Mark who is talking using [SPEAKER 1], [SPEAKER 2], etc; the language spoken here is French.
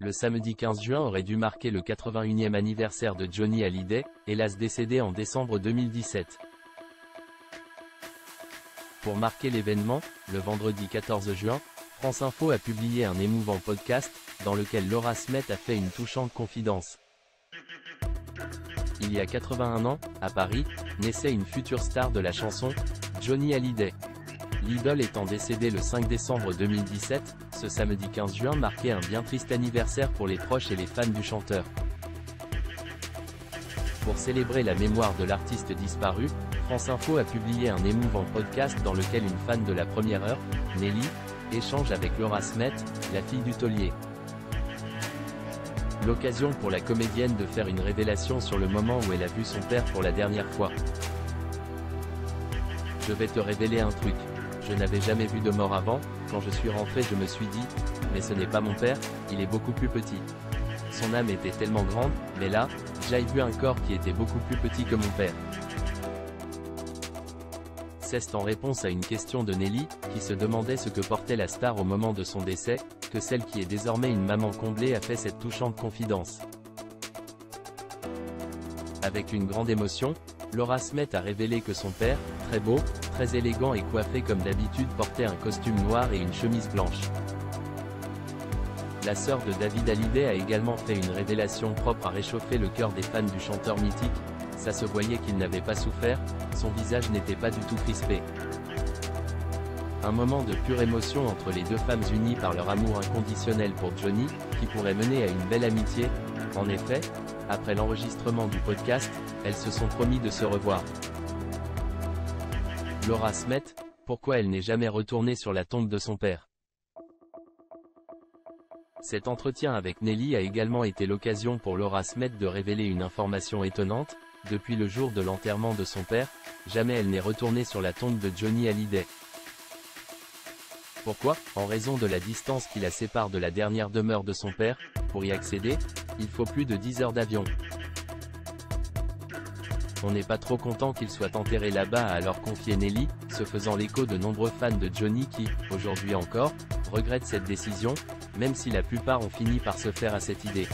[SPEAKER 1] Le samedi 15 juin aurait dû marquer le 81e anniversaire de Johnny Hallyday, hélas décédé en décembre 2017. Pour marquer l'événement, le vendredi 14 juin, France Info a publié un émouvant podcast, dans lequel Laura Smet a fait une touchante confidence. Il y a 81 ans, à Paris, naissait une future star de la chanson, Johnny Hallyday. L'idole étant décédée le 5 décembre 2017, ce samedi 15 juin marquait un bien triste anniversaire pour les proches et les fans du chanteur. Pour célébrer la mémoire de l'artiste disparu, France Info a publié un émouvant podcast dans lequel une fan de la première heure, Nelly, échange avec Laura Smet, la fille du taulier. L'occasion pour la comédienne de faire une révélation sur le moment où elle a vu son père pour la dernière fois. Je vais te révéler un truc. Je n'avais jamais vu de mort avant, quand je suis rentré je me suis dit, mais ce n'est pas mon père, il est beaucoup plus petit. Son âme était tellement grande, mais là, j'ai vu un corps qui était beaucoup plus petit que mon père. C'est en réponse à une question de Nelly, qui se demandait ce que portait la star au moment de son décès, que celle qui est désormais une maman comblée a fait cette touchante confidence. Avec une grande émotion, Laura Smet a révélé que son père, très beau, très élégant et coiffé comme d'habitude portait un costume noir et une chemise blanche. La sœur de David Hallyday a également fait une révélation propre à réchauffer le cœur des fans du chanteur mythique. Ça se voyait qu'il n'avait pas souffert, son visage n'était pas du tout crispé. Un moment de pure émotion entre les deux femmes unies par leur amour inconditionnel pour Johnny, qui pourrait mener à une belle amitié. En effet, après l'enregistrement du podcast, elles se sont promis de se revoir. Laura Smet, pourquoi elle n'est jamais retournée sur la tombe de son père? Cet entretien avec Nelly a également été l'occasion pour Laura Smet de révéler une information étonnante. Depuis le jour de l'enterrement de son père, jamais elle n'est retournée sur la tombe de Johnny Hallyday. Pourquoi? En raison de la distance qui la sépare de la dernière demeure de son père. Pour y accéder, il faut plus de 10 heures d'avion. On n'est pas trop content qu'il soit enterré là-bas, a alors confié Nelly, se faisant l'écho de nombreux fans de Johnny qui, aujourd'hui encore, regrettent cette décision, même si la plupart ont fini par se faire à cette idée.